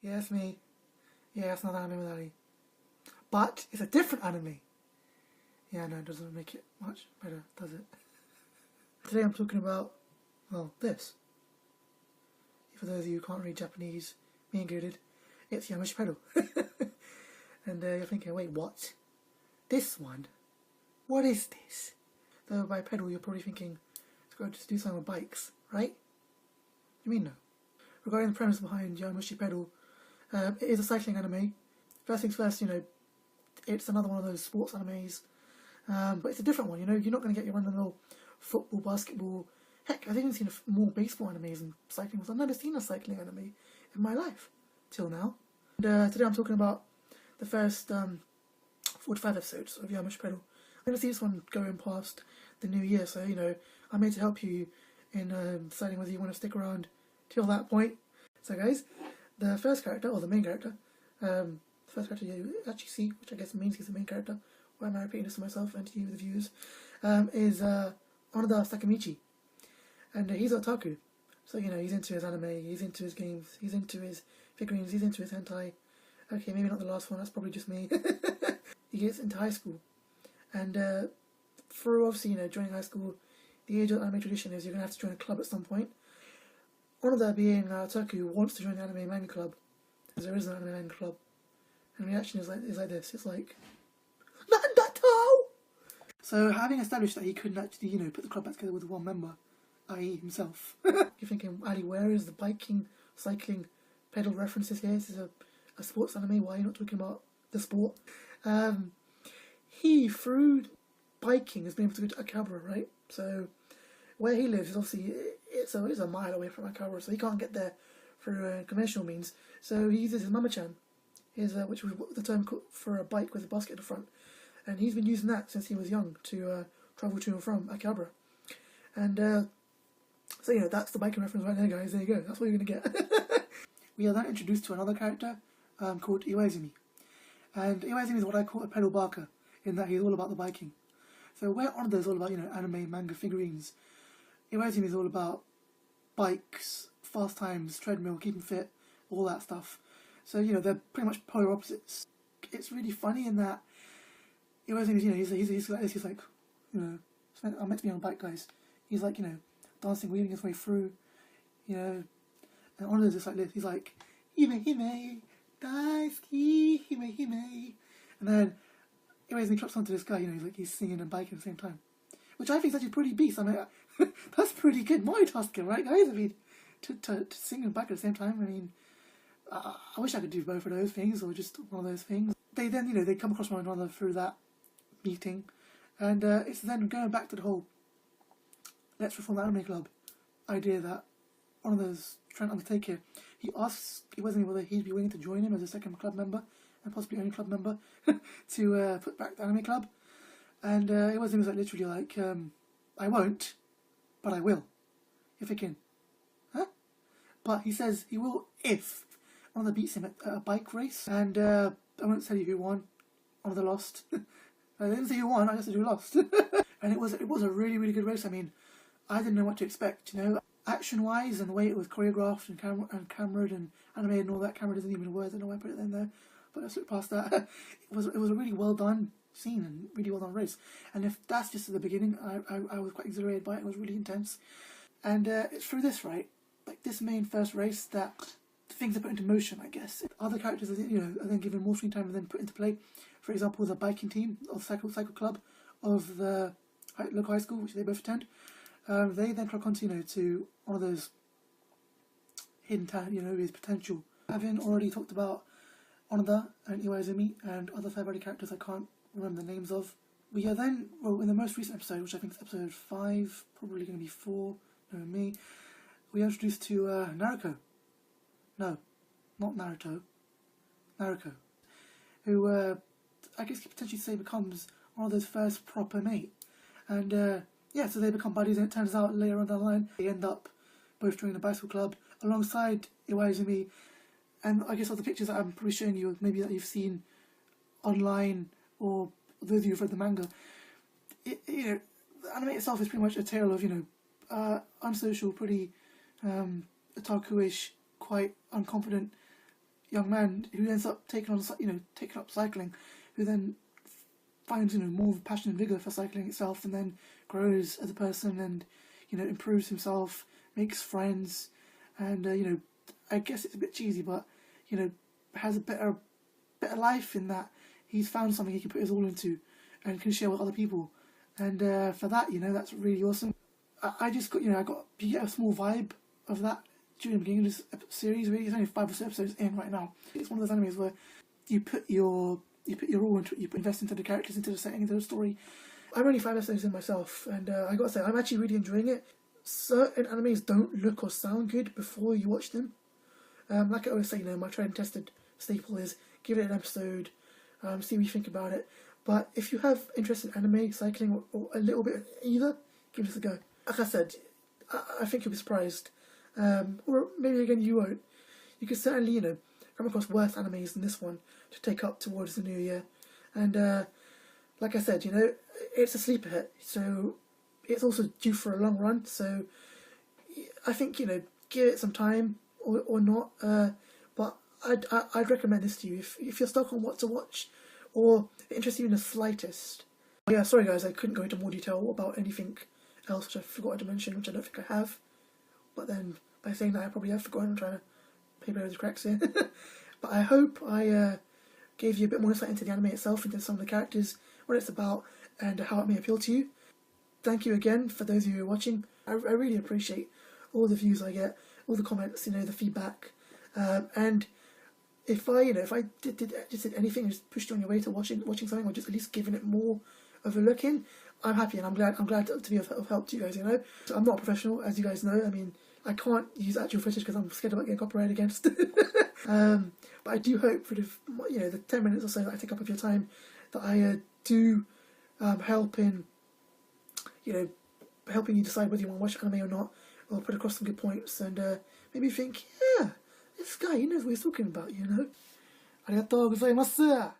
Yeah, it's me. Yeah, it's not anime with Ali. But it's a different anime. Yeah, no, it doesn't make it much better, does it? Today I'm talking about, well, this. For those of you who can't read Japanese, me included, it's Yowamushi Pedal. And you're thinking, wait, what? This one? What is this? Though by pedal you're probably thinking, it's going to do something with bikes, right? You mean no? Regarding the premise behind Yowamushi Pedal, it is a cycling anime. First things first, it's another one of those sports animes, but it's a different one. You're not going to get your run-of-the-mill football, basketball. Heck, I've even seen more baseball animes and cycling ones. I've never seen a cycling anime in my life till now. And today I'm talking about the first 45 episodes of Yowamushi Pedal. I'm going to see this one going past the new year, so I'm here to help you in deciding whether you want to stick around till that point. So guys, the first character, or the main character, the first character you actually see, which I guess means he's the main character, why am I repeating this to myself and to you, the viewers, is Onoda Sakamichi. And he's otaku, so he's into his anime, he's into his games, he's into his figurines, he's into his hentai. Okay, maybe not the last one, that's probably just me. He gets into high school, and for obviously joining high school, the age of anime tradition is you're going to have to join a club at some point. Onoda, being otaku, wants to join the anime manga club, because there is an anime manga club, and the reaction is like this, it's like, Nandato! So having established that he couldn't actually, put the club back together with one member, i.e. himself. You're thinking, Ali, where is the biking, cycling, pedal references here? This is a sports anime, why are you not talking about the sport? He, through biking, has been able to go to Akihabara, right? So, where he lives is obviously, it's a mile away from Akihabara, so he can't get there through conventional means. So he uses his mama-chan, which was the term for a bike with a basket at the front. And he's been using that since he was young to travel to and from Akihabara. And so that's the biking reference right there, guys. There you go. That's what you're going to get. We are then introduced to another character called Iwaizumi. And Iwaizumi is what I call a pedal barker, in that he's all about the biking. So where Onoda is all about, anime, manga, figurines, Iwaizumi is all about bikes, fast times, treadmill, keeping fit, all that stuff. So, they're pretty much polar opposites. It's really funny in that Iwaizumi, he's like this, he's like, I'm meant to be on a bike, guys. He's like, dancing, weaving his way through, and Onoda's just like this, he's like, Hime Hime, Daisuki, Hime Hime. And then Iwaizumi drops onto this guy, he's singing and biking at the same time. Which I think is actually pretty beast. I mean, that's pretty good multitasking, right, guys? I mean, to sing and bike at the same time, I mean, I wish I could do both of those things, or just one of those things. They then, they come across one another through that meeting, and it's then going back to the whole let's reform the anime club idea that one of those trying to undertake here. He asks Iwaizumi whether he'd be willing to join him as a second club member, and possibly only club member, to put back the anime club. And Iwaizumi was literally like, I won't, but I will, if I can. Huh? But he says he will if Onoda beats him at a bike race, and I won't tell you who won. Onoda lost. I didn't say who won, I just said who lost. And it was a really, really good race. I mean, I didn't know what to expect, action-wise, and the way it was choreographed and cameraed and animated and all that. Camera isn't even a word, I don't know why I put it in there, but let's look past that. It was a really well done scene and really well done race. And if that's just at the beginning, I was quite exhilarated by it. It was really intense. And it's through this, right, like this main first race, that things are put into motion, I guess. Other characters are then given more screen time and then put into play. For example, the biking team, or the cycle club of the local high school, which they both attend. They then clock on to one of those hidden talent, his potential. Having already talked about Onoda and Iwaizumi and other third-party characters I can't remember the names of, we are then, in the most recent episode, which I think is episode 5, probably going to be 4, knowing me, we are introduced to Naruko. No, not Naruto. Naruko. Who, I guess you could potentially say becomes Onoda's first proper mate. And, yeah, so they become buddies, and it turns out later on down the line, they end up both joining the bicycle club alongside Iwaizumi. And I guess all the pictures that I'm probably showing you, maybe that you've seen online, or those of you who've read the manga, the anime itself is pretty much a tale of, unsocial, pretty otaku-ish, quite unconfident, young man who ends up taking up cycling, who then finds more of a passion and vigor for cycling itself, and then grows as a person, and improves himself, makes friends, and I guess it's a bit cheesy, but has a better life in that he's found something he can put his all into and can share with other people, and for that that's really awesome. I just got you get a small vibe of that during the beginning of this series. Really, it's only 5 or 6 episodes in right now. It's one of those animes where you put your all into it, you invest into the characters, into the setting, into the story. I'm only 5 episodes in myself, and I gotta say, I'm actually really enjoying it. Certain animes don't look or sound good before you watch them. Like I always say, my tried and tested staple is give it an episode, see what you think about it. But if you have interest in anime, cycling, or a little bit of either, give this a go. Like I said, I think you'll be surprised. Or maybe again you won't. You could certainly, come across worse animes than this one to take up towards the new year. And like I said, it's a sleeper hit, so it's also due for a long run. So I think give it some time or not. But I'd recommend this to you if you're stuck on what to watch or interested in the slightest. Yeah, sorry guys, I couldn't go into more detail about anything else which I forgot to mention, which I don't think I have. But then by saying that, I probably have forgotten. I'm trying to paper over the cracks here. But I hope I gave you a bit more insight into the anime itself, into some of the characters, what it's about, and how it may appeal to you. Thank you again for those of you who are watching. I really appreciate all the views I get, all the comments, the feedback, and if I did anything, just pushed you on your way to watching something, or just at least giving it more of a look in, I'm happy, and I'm glad to be of help to you guys. So I'm not a professional, as you guys know. I mean, I can't use actual footage because I'm scared about getting copyrighted against. But I do hope for the 10 minutes or so that I take up of your time, that I do help in helping you decide whether you want to watch anime or not, or put across some good points, and maybe think, yeah, this guy, he knows what he's talking about. Arigatou gozaimasu.